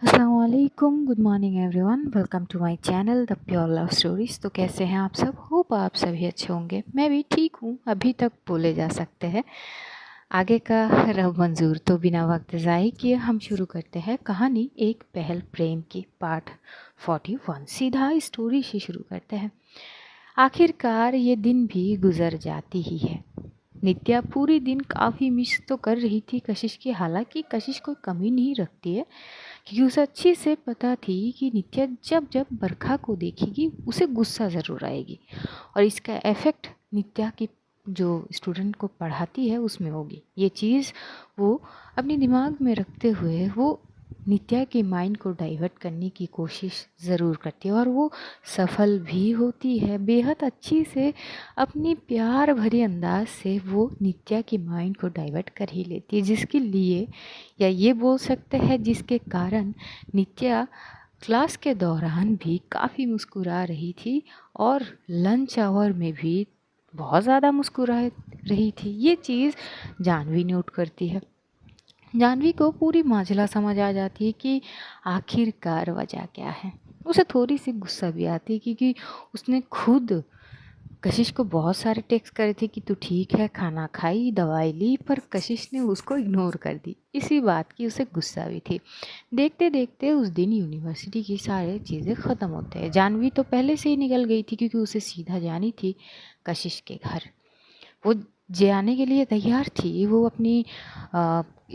अस्सलामुअलैकुम, good morning everyone, welcome to my channel the pure love stories. तो कैसे हैं आप सब? होप आप सभी अच्छे होंगे। मैं भी ठीक हूँ, अभी तक बोले जा सकते हैं। आगे का रब मंजूर। तो बिना वक्त ज़ाय किए हम शुरू करते हैं कहानी एक पहल प्रेम की पार्ट 41। सीधा स्टोरी से शुरू करते हैं। आखिरकार ये दिन भी गुजर जाती ही है। नित्या पूरी दिन काफ़ी मिस तो कर रही थी कशिश की। हालांकि कशिश कोई कमी नहीं रखती है, क्योंकि उसे अच्छे से पता थी कि नित्या जब जब बरखा को देखेगी उसे गुस्सा ज़रूर आएगी और इसका इफ़ेक्ट नित्या की जो स्टूडेंट को पढ़ाती है उसमें होगी। ये चीज़ वो अपने दिमाग में रखते हुए वो नित्या के माइंड को डाइवर्ट करने की कोशिश ज़रूर करती है और वो सफल भी होती है। बेहद अच्छी से अपनी प्यार भरे अंदाज से वो नित्या के माइंड को डाइवर्ट कर ही लेती है, जिसके लिए या ये बोल सकते हैं जिसके कारण नित्या क्लास के दौरान भी काफ़ी मुस्कुरा रही थी और लंच आवर में भी बहुत ज़्यादा मुस्कुरा रही थी। ये चीज़ जानवी नोट करती है। जानवी को पूरी माजरा समझ आ जाती है कि आखिरकार वजह क्या है। उसे थोड़ी सी गुस्सा भी आती है क्योंकि उसने खुद कशिश को बहुत सारे टेक्स्ट करे थे कि तू ठीक है, खाना खाई, दवाई ली, पर कशिश ने उसको इग्नोर कर दी। इसी बात की उसे गुस्सा भी थी। देखते देखते उस दिन यूनिवर्सिटी की सारी चीज़ें ख़त्म होते हैं। जानवी तो पहले से ही निकल गई थी क्योंकि उसे सीधा जानी थी कशिश के घर। वो जाने के लिए तैयार थी। वो अपनी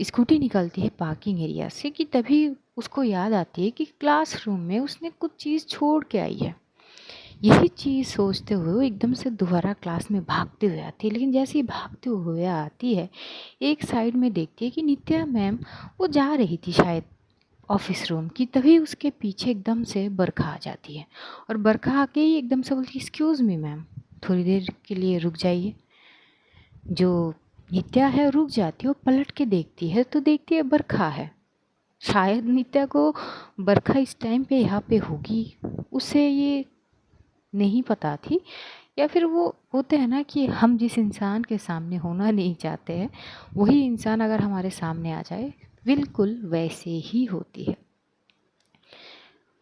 स्कूटी निकलती है पार्किंग एरिया से कि तभी उसको याद आती है कि क्लासरूम में उसने कुछ चीज़ छोड़ के आई है। यही चीज़ सोचते हुए वो एकदम से दोबारा क्लास में भागते हुए आती है। लेकिन जैसे ही भागते हुए आती है, एक साइड में देखती है कि नित्या मैम वो जा रही थी शायद ऑफिस रूम की। तभी उसके पीछे एकदम से बरखा आ जाती है और बरखा आके ही एकदम से बोलती है, एक्सक्यूज़ मी मैम, थोड़ी देर के लिए रुक जाइए। जो नित्या है रुक जाती है और पलट के देखती है तो देखती है बरखा है। शायद नित्या को बरखा इस टाइम पे यहाँ पे होगी, उसे ये नहीं पता थी। या फिर वो होते हैं ना कि हम जिस इंसान के सामने होना नहीं चाहते हैं वही इंसान अगर हमारे सामने आ जाए बिल्कुल वैसे ही होती है।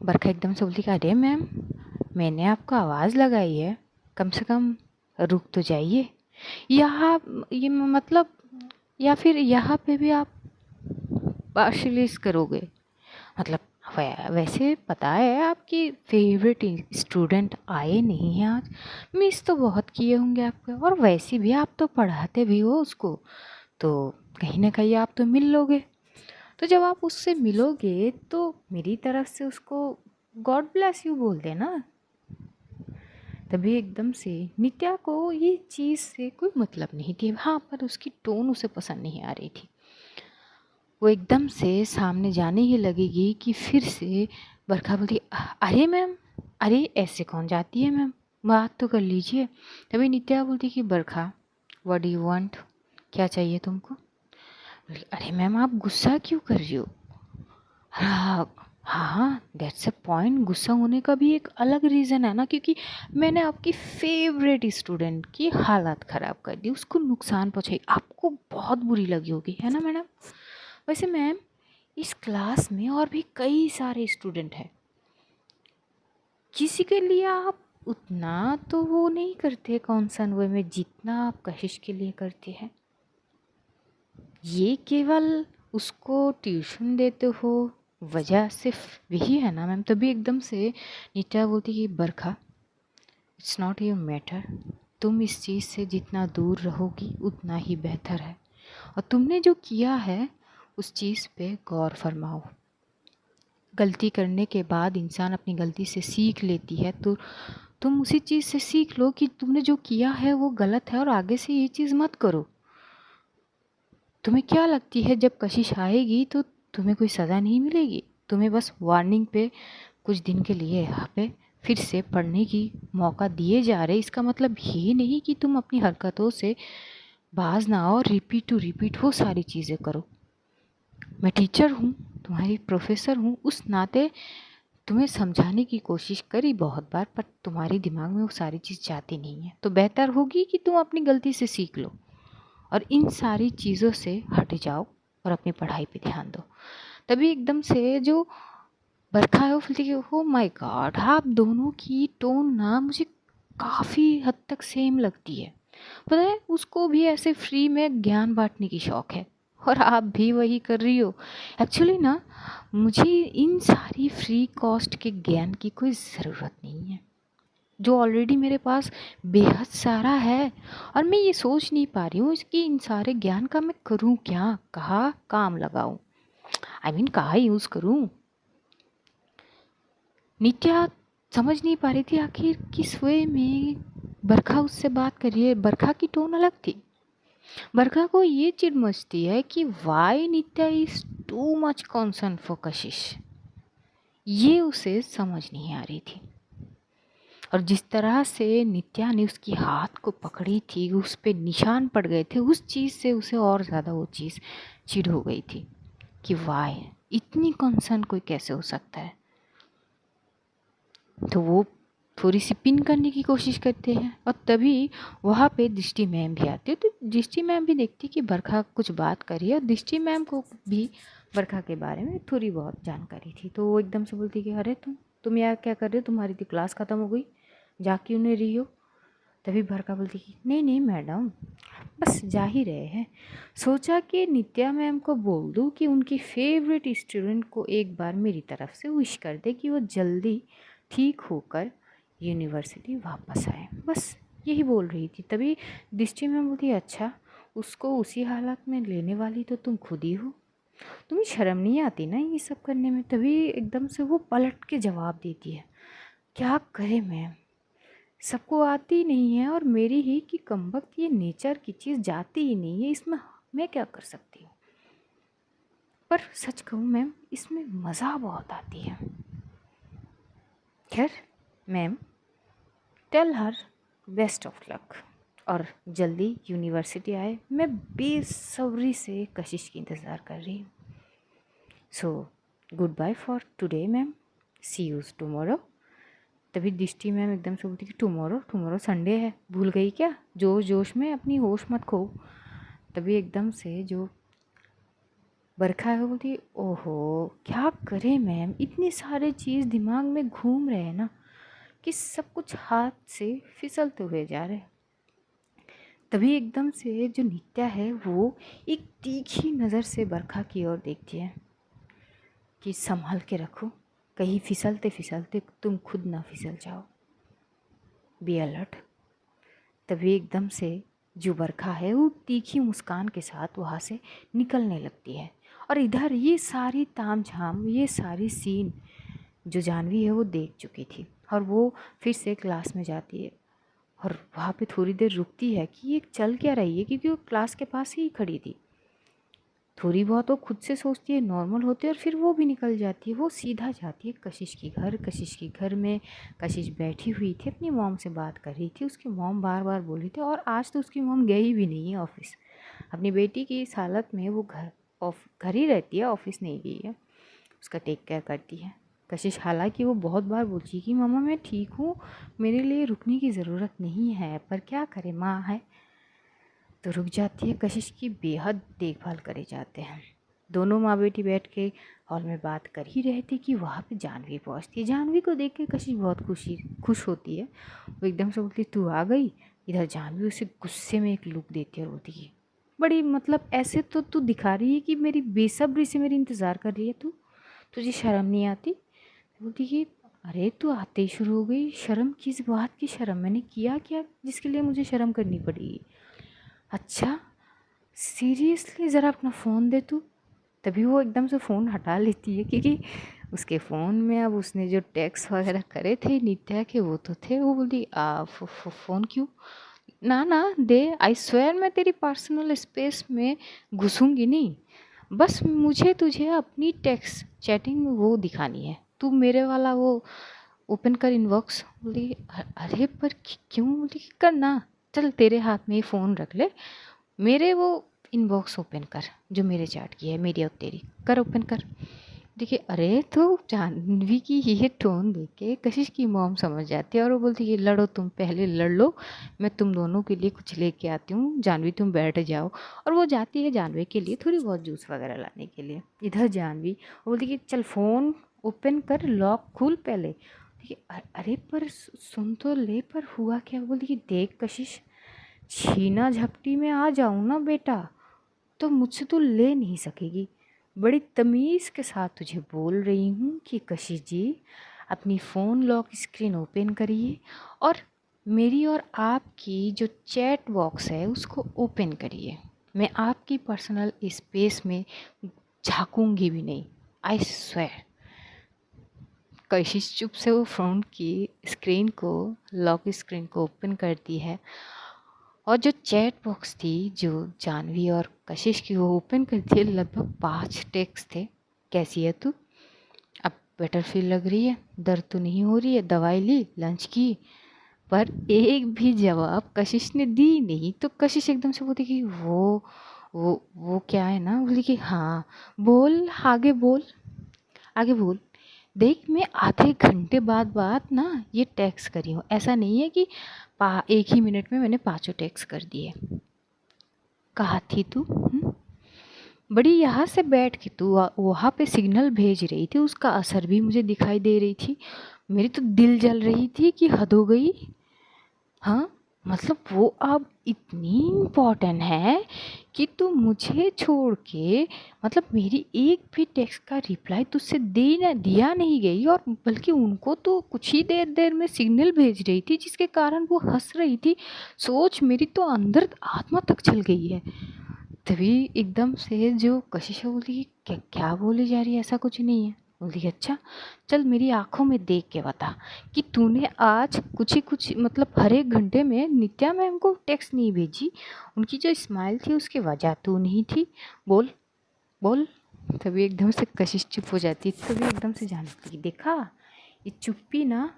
बरखा एकदम से बोलती कि अरे मैम, मैंने आपको आवाज़ लगाई है, कम से कम रुक तो जाइए। यहाँ ये मतलब या फिर यहाँ पे भी आप पार्शलिस करोगे? मतलब वैसे पता है आपकी फेवरेट स्टूडेंट आए नहीं हैं आज। मिस तो बहुत किए होंगे आपके, और वैसे भी आप तो पढ़ाते भी हो उसको, तो कहीं ना कहीं आप तो मिल लोगे। तो जब आप उससे मिलोगे तो मेरी तरफ से उसको गॉड ब्लेस यू बोल देना। तभी एकदम से नित्या को ये चीज़ से कोई मतलब नहीं थी, हाँ, पर उसकी टोन उसे पसंद नहीं आ रही थी। वो एकदम से सामने जाने ही लगेगी कि फिर से बरखा बोलती, अरे मैम, अरे ऐसे कौन जाती है मैम, बात तो कर लीजिए। तभी नित्या बोलती कि बरखा, व्हाट डू यू वांट, क्या चाहिए तुमको? बोली, अरे मैम आप गुस्सा क्यों कर रही हो? हाँ हाँ, दैट्स अ पॉइंट। गुस्सा होने का भी एक अलग रीज़न है ना, क्योंकि मैंने आपकी फेवरेट स्टूडेंट की हालत ख़राब कर दी, उसको नुकसान पहुँचाई, आपको बहुत बुरी लगी होगी, है ना मैडम? वैसे मैम, इस क्लास में और भी कई सारे स्टूडेंट हैं, किसी के लिए आप उतना तो वो नहीं करते कॉन्सर्न वे में जितना आप कशिश के लिए करते हैं। ये केवल उसको ट्यूशन देते हो, वजह सिर्फ वही है ना मैम? तभी एकदम से नित्या बोलती कि बरखा, इट्स नॉट योर मैटर, तुम इस चीज़ से जितना दूर रहोगी उतना ही बेहतर है, और तुमने जो किया है उस चीज़ पे गौर फरमाओ। गलती करने के बाद इंसान अपनी गलती से सीख लेती है, तो तुम उसी चीज़ से सीख लो कि तुमने जो किया है वो गलत है और आगे से ये चीज़ मत करो। तुम्हें क्या लगती है जब कशिश आएगी तो तुम्हें कोई सज़ा नहीं मिलेगी? तुम्हें बस वार्निंग पे कुछ दिन के लिए यहाँ पे फिर से पढ़ने की मौका दिए जा रहे। इसका मतलब ये नहीं कि तुम अपनी हरकतों से बाज ना आओ और रिपीट टू रिपीट वो सारी चीज़ें करो। मैं टीचर हूँ, तुम्हारी प्रोफेसर हूँ, उस नाते तुम्हें समझाने की कोशिश करी बहुत बार, पर तुम्हारे दिमाग में वो सारी चीज़ जाती नहीं है। तो बेहतर होगी कि तुम अपनी गलती से सीख लो और इन सारी चीज़ों से हट जाओ और अपनी पढ़ाई पे ध्यान दो। तभी एकदम से जो बरखा है वो बोलती कि ओ माय गॉड, आप दोनों की टोन ना मुझे काफ़ी हद तक सेम लगती है। पता है उसको भी ऐसे फ्री में ज्ञान बांटने की शौक है और आप भी वही कर रही हो। एक्चुअली ना मुझे इन सारी फ्री कॉस्ट के ज्ञान की कोई ज़रूरत नहीं है, जो ऑलरेडी मेरे पास बेहद सारा है। और मैं ये सोच नहीं पा रही हूँ इसकी इन सारे ज्ञान का मैं करूँ क्या, कहाँ काम लगाऊँ, आई मीन कहाँ यूज़ करूँ। नित्या समझ नहीं पा रही थी आखिर किस वे में बरखा उससे बात कर रही है। बरखा की टोन अलग थी। बरखा को ये चिढ़ मचती है कि why Nitya is too much concern for Kashish. ये उसे समझ नहीं आ रही थी। और जिस तरह से नित्या ने उसकी हाथ को पकड़ी थी, उस पे निशान पड़ गए थे, उस चीज़ से उसे और ज़्यादा वो चीज़ चिढ़ हो गई थी कि वाई इतनी कॉन्सर्न कोई कैसे हो सकता है। तो वो थोड़ी सी पिन करने की कोशिश करते हैं और तभी वहाँ पे दृष्टि मैम भी आती है। तो दृष्टि मैम भी देखती कि बरखा कुछ बात करी है और दृष्टि मैम को भी बरखा के बारे में थोड़ी बहुत जानकारी थी। तो वो एकदम से बोलती कि अरे तुम यहाँ क्या कर रहे हो, तुम्हारी तो क्लास ख़त्म हो गई, जा क्यों नहीं रही हो। तभी बरखा बोलती कि नहीं नहीं मैडम, बस जा ही रहे हैं, सोचा कि नित्या मैम को बोल दूँ कि उनकी फेवरेट स्टूडेंट को एक बार मेरी तरफ से विश कर दे कि वो जल्दी ठीक होकर यूनिवर्सिटी वापस आए, बस यही बोल रही थी। तभी दृष्टि मैम बोलती अच्छा, उसको उसी हालत में लेने वाली तो तुम खुद ही हो, तुम्हें शर्म नहीं आती ना ये सब करने में। तभी एकदम से वो पलट के जवाब देती है, क्या करे मैम, सबको आती नहीं है और मेरी ही कि कमबख्त ये नेचर की चीज़ जाती ही नहीं है, इसमें मैं क्या कर सकती हूँ। पर सच कहूँ मैम, इसमें मज़ा बहुत आती है। खैर ma'am, tell her best of luck और जल्दी यूनिवर्सिटी आए, मैं बेसब्री से कशिश की इंतज़ार कर रही हूँ। So good bye for today ma'am, see you tomorrow. तभी दृष्टि मैम एकदम से बोलती कि टुमारो संडे है, भूल गई क्या, जोश जोश में अपनी होश मत खो। तभी एकदम से जो बरखा है वो बोलती ओहो क्या करें मैम, इतने सारे चीज़ दिमाग में घूम रहे हैं ना कि सब कुछ हाथ से फिसलते हुए जा रहे हैं। तभी एकदम से जो नित्या है वो एक तीखी नज़र से बरखा की ओर देखती है कि संभल के रखो, कहीं फिसलते फिसलते तुम खुद ना फिसल जाओ, बी अलर्ट। तभी एकदम से जो बरखा है वो तीखी मुस्कान के साथ वहाँ से निकलने लगती है। और इधर ये सारी तामझाम, ये सारी सीन जो जानवी है वो देख चुकी थी और वो फिर से क्लास में जाती है और वहाँ पे थोड़ी देर रुकती है कि ये चल क्या रही है, क्योंकि वो क्लास के पास ही खड़ी थी। थोड़ी बहुत वो खुद से सोचती है, नॉर्मल होती है और फिर वो भी निकल जाती है। वो सीधा जाती है कशिश के घर। कशिश के घर में कशिश बैठी हुई थी, अपनी मॉम से बात कर रही थी। उसकी मॉम बार बार बोल रही थी और आज तो उसकी मॉम गई भी नहीं है ऑफिस। अपनी बेटी की इस हालत में वो घर ही रहती है, ऑफिस नहीं गई है, उसका टेक केयर करती है कशिश। हालांकि वो बहुत बार बोलती है कि मामा मैं ठीक हूँ, मेरे लिए रुकने की ज़रूरत नहीं है, पर क्या करे, माँ है तो रुक जाती है। कशिश की बेहद देखभाल करे जाते हैं। दोनों माँ बेटी बैठ के हॉल में बात कर ही रहे थे कि वहाँ पे जानवी पहुँचती है। जानवी को देख के कशिश बहुत खुश होती है। वो एकदम से बोलती तू आ गई। इधर जानवी उसे गुस्से में एक लुक देती है और बोलती है बड़ी, मतलब ऐसे तो तू दिखा रही है कि मेरी बेसब्री से मेरी इंतज़ार कर रही है, तुझे शर्म नहीं आती। बोलती कि अरे तू आते ही शुरू हो गई, शर्म किस बात की शर्म, मैंने किया क्या जिसके लिए मुझे शर्म करनी पड़ेगी। अच्छा सीरियसली, ज़रा अपना फ़ोन दे तू। तभी वो एकदम से फ़ोन हटा लेती है क्योंकि उसके फ़ोन में अब उसने जो टेक्स्ट वगैरह करे थे नित्या के वो तो थे। वो बोली फ़ोन क्यों, ना ना दे, आई स्वेयर मैं तेरी पर्सनल स्पेस में घुसूंगी नहीं, बस मुझे तुझे अपनी टेक्स्ट चैटिंग में वो दिखानी है, तू मेरे वाला वो ओपन कर इनबॉक्स। बोली अरे पर क्यों, बोली करना, चल तेरे हाथ में ही फ़ोन रख ले, मेरे वो इनबॉक्स ओपन कर जो मेरे चैट की है, मेरी और तेरी, कर ओपन कर। देखिए अरे तो जानवी की ये टोन देख के कशिश की मॉम समझ जाती है और वो बोलती है लड़ो, तुम पहले लड़ लो, मैं तुम दोनों के लिए कुछ लेके आती हूँ, जानवी तुम बैठ जाओ। और वो जाती है जानवी के लिए थोड़ी बहुत जूस वगैरह लाने के लिए। इधर जानवी वो बोलती कि चल फ़ोन ओपन कर, लॉक खोल पहले। देखिए अरे पर सुन तो ले, पर हुआ क्या? बोली कि देख कशिश, छीना झपटी में आ जाऊँ ना बेटा तो मुझसे तो ले नहीं सकेगी। बड़ी तमीज़ के साथ तुझे बोल रही हूँ कि कशिश जी अपनी फ़ोन लॉक स्क्रीन ओपन करिए और मेरी और आपकी जो चैट बॉक्स है उसको ओपन करिए। मैं आपकी पर्सनल स्पेस में झांकूंगी भी नहीं, आई स्वेयर। कशिश चुप से वो फ़ोन की स्क्रीन को, लॉक स्क्रीन को ओपन करती है और जो चैट बॉक्स थी जो जानवी और कशिश की वो ओपन कर दिए। लगभग 5 टेक्स्ट थे। कैसी है तू? अब बेटर फील लग रही है? दर्द तो नहीं हो रही है? दवाई ली, लंच की? पर एक भी जवाब कशिश ने दी नहीं। तो कशिश एकदम से बोलती कि वो क्या है ना, बोली कि हाँ बोल, आगे बोल, आगे बोल। देख मैं आधे घंटे बाद ना ये टैक्स करी हूँ, ऐसा नहीं है कि एक ही मिनट में मैंने 5 टैक्स कर दिए। कहाँ थी तू? बड़ी यहाँ से बैठ के तू वहाँ पे सिग्नल भेज रही थी, उसका असर भी मुझे दिखाई दे रही थी। मेरी तो दिल जल रही थी कि हद हो गई। हाँ मतलब वो अब इतनी इम्पोर्टेंट है कि तू मुझे छोड़ के, मतलब मेरी एक भी टेक्स्ट का रिप्लाई तुझसे दिया नहीं गई, और बल्कि उनको तो कुछ ही देर में सिग्नल भेज रही थी जिसके कारण वो हंस रही थी। सोच, मेरी तो अंदर आत्मा तक चल गई है। तभी एकदम से जो कशिश है बोली कि क्या क्या बोली जा रही है, ऐसा कुछ नहीं है। बोली अच्छा चल मेरी आंखों में देख के बता कि तूने आज कुछ मतलब हर एक घंटे में नित्या मैम को टेक्स्ट नहीं भेजी, उनकी जो स्माइल थी उसकी वजह तू नहीं थी। बोल बोल। तभी एकदम से कशिश चुप हो जाती। तभी एकदम से जानती कि देखा, ये चुप्पी ना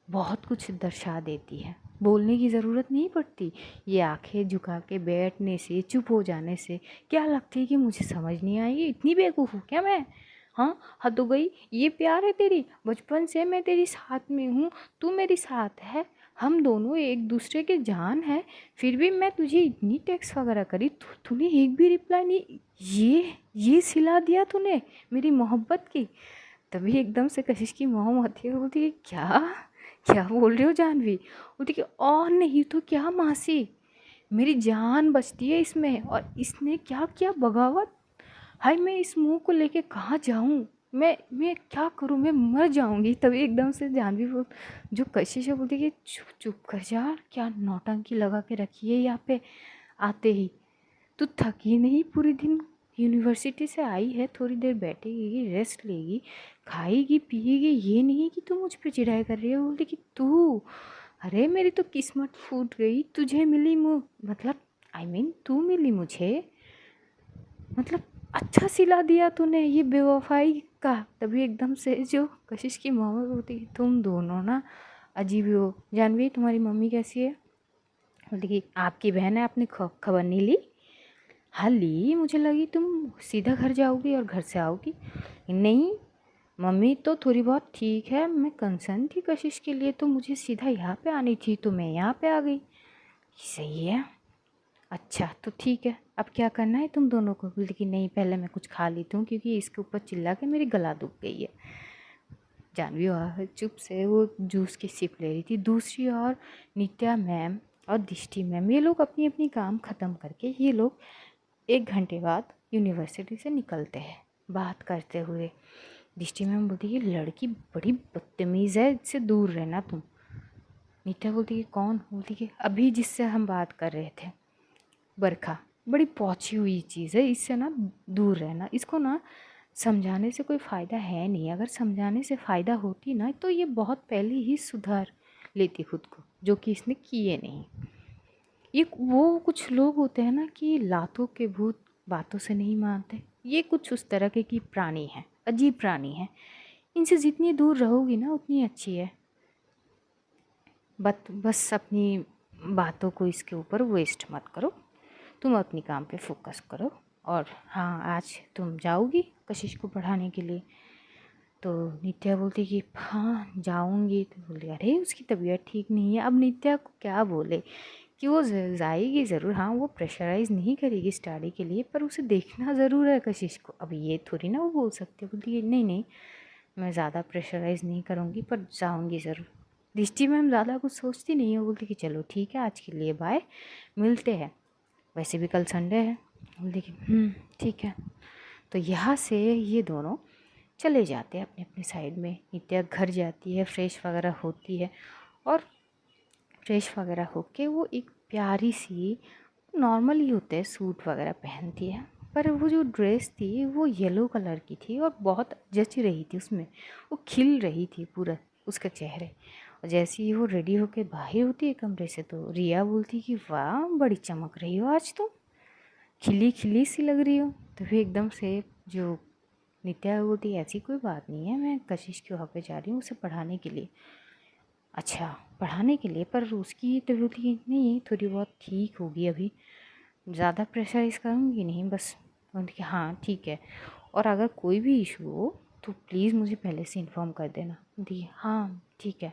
बहुत कुछ दर्शा देती है, बोलने की ज़रूरत नहीं पड़ती। ये आंखें झुका के बैठने से, चुप हो जाने से क्या लगती है कि मुझे समझ नहीं आएगी? इतनी बेवकूफ़ हूँ क्या मैं? हाँ हद हो गई। ये प्यार है तेरी? बचपन से मैं तेरी साथ में हूँ, तू मेरी साथ है, हम दोनों एक दूसरे के जान है, फिर भी मैं तुझे इतनी टेक्स्ट वगैरह करी, तूने एक भी रिप्लाई नहीं। ये सिला दिया तूने मेरी मोहब्बत की। तभी एकदम से कशिश की मोह आती है, बोलती है क्या क्या बोल रहे हो जानवी? बोलती कि और नहीं तो क्या मासी, मेरी जान बचती है इसमें, और इसने क्या किया बगावत। हाय मैं इस मुंह को लेके कहाँ जाऊँ? मैं क्या करूँ? मैं मर जाऊँगी। तभी एकदम से जानवी वो जो कशिश है बोलती कि चुप चुप कर जा, क्या नौटंकी लगा के रखी है यहाँ पे आते ही। तू थकी नहीं पूरे दिन? यूनिवर्सिटी से आई है, थोड़ी देर बैठेगी, रेस्ट लेगी, खाएगी पिएगी, ये नहीं कि तू मुझ पे चिढ़ाई कर रही है। बोली कि तू, अरे मेरी तो किस्मत फूट गई, तुझे मिली मतलब तू मिली मुझे, मतलब अच्छा सिला दिया तूने ये बेवफाई का। तभी एकदम से जो कशिश की मोहब्बत होती है, तुम दोनों ना अजीब ही हो। जानवी तुम्हारी मम्मी कैसी है? बोलती कि आपकी बहन है, आपने खबर नहीं ली? हाँ ली, मुझे लगी तुम सीधा घर जाओगी और घर से आओगी। नहीं मम्मी तो थोड़ी बहुत ठीक है, मैं कंसर्न थी कशिश के लिए, तो मुझे सीधा यहाँ पे आनी थी तो मैं यहाँ पे आ गई। सही है, अच्छा तो ठीक है, अब क्या करना है तुम दोनों को? लेकिन नहीं पहले मैं कुछ खा लेती हूँ क्योंकि इसके ऊपर चिल्ला के मेरी गला दुख गई है। जानवी वहाँ चुप से वो जूस की सिप ले रही थी। दूसरी ओर नित्या मैम और दृष्टि मैम, ये लोग अपनी अपनी काम ख़त्म करके ये लोग 1 घंटे बाद यूनिवर्सिटी से निकलते हैं बात करते हुए। दृष्टि मैम बोलती है लड़की बड़ी बदतमीज़ है, इससे दूर रहना तुम। नित्या बोलती है कौन? बोलती है अभी जिससे हम बात कर रहे थे, बरखा, बड़ी पहुँची हुई चीज़ है, इससे ना दूर रहना। इसको ना समझाने से कोई फ़ायदा है नहीं, अगर समझाने से फ़ायदा होती ना तो ये बहुत पहले ही सुधार लेती खुद को, जो कि इसने किए नहीं। ये वो कुछ लोग होते हैं ना कि लातों के भूत बातों से नहीं मानते, ये कुछ उस तरह के की प्राणी हैं, अजीब प्राणी हैं। इनसे जितनी दूर रहोगी ना उतनी अच्छी है। बस अपनी बातों को इसके ऊपर वेस्ट मत करो, तुम अपनी काम पे फोकस करो। और हाँ आज तुम जाओगी कशिश को पढ़ाने के लिए? तो नित्या बोलती कि हाँ जाऊँगी। तो बोली अरे उसकी तबीयत ठीक नहीं है। अब नित्या को क्या बोले कि वो जाएगी ज़रूर, हाँ वो प्रेशराइज़ नहीं करेगी स्टडी के लिए, पर उसे देखना ज़रूर है कशिश को। अब ये थोड़ी ना वो बोल सकती है। बोलती है नहीं नहीं मैं ज़्यादा प्रेशराइज़ नहीं करूँगी, पर जाऊँगी ज़रूर। दृष्टि मैम ज़्यादा कुछ सोचती नहीं है, बोलती कि चलो ठीक है, आज के लिए बाय, मिलते हैं, वैसे भी कल संडे है। बोलती कि ठीक है। तो यहाँ से ये दोनों चले जाते हैं अपने अपने साइड में। नित्या घर जाती है, फ्रेश वगैरह होती है, और फ्रेश वगैरह होके वो एक प्यारी सी, नॉर्मल ही होते हैं, सूट वगैरह पहनती है। पर वो जो ड्रेस थी वो येलो कलर की थी और बहुत जच रही थी उसमें, वो खिल रही थी पूरा उसका चेहरे। और जैसे ही वो रेडी होके बाहर होती है कमरे से, तो रिया बोलती कि वाह बड़ी चमक रही हो आज तुम, खिली खिली सी लग रही हो। तो फिर एकदम से जो नित्या बोलती ऐसी कोई बात नहीं है, मैं कशिश के वहाँ पे जा रही हूँ उसे पढ़ाने के लिए। अच्छा, पढ़ाने के लिए? पर उसकी तबीयत ही नहीं, थोड़ी बहुत ठीक होगी अभी, ज़्यादा प्रेशराइज़ करूँगी नहीं, बस बोलती कि हाँ ठीक है, और अगर कोई भी इशू हो तो प्लीज़ मुझे पहले से इन्फॉर्म कर देना। बोलती हाँ ठीक है।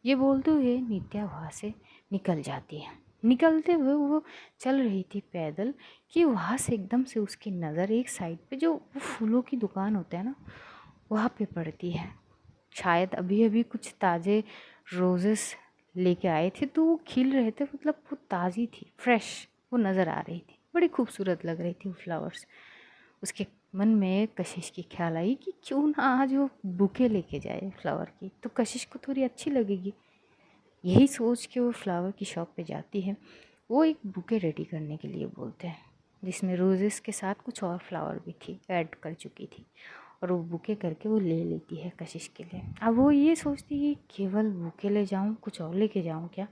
ये बोलते हुए नित्या वहाँ से निकल जाती है। निकलते हुए वो चल रही थी पैदल कि वहाँ से एकदम से उसकी नज़र एक साइड पे जो वो फूलों की दुकान होता है ना, वहाँ पे पड़ती है। शायद अभी अभी कुछ ताज़े रोजेस लेके आए थे, तो वो खिल रहे थे, मतलब वो ताज़ी थी, फ्रेश वो नज़र आ रही थी, बड़ी खूबसूरत लग रही थी वो फ्लावर्स। उसके मन में कशिश की ख्याल आई कि क्यों ना आज वो बुके लेके जाए फ्लावर की, तो कशिश को थोड़ी अच्छी लगेगी। यही सोच के वो फ्लावर की शॉप पे जाती है। वो एक बुके रेडी करने के लिए बोलते हैं, जिसमें रोजेस के साथ कुछ और फ्लावर भी थी, ऐड कर चुकी थी, और वो बुके करके वो ले लेती है कशिश के लिए। अब वो ये सोचती है कि केवल बुके ले जाऊँ, कुछ और लेके जाऊँ क्या?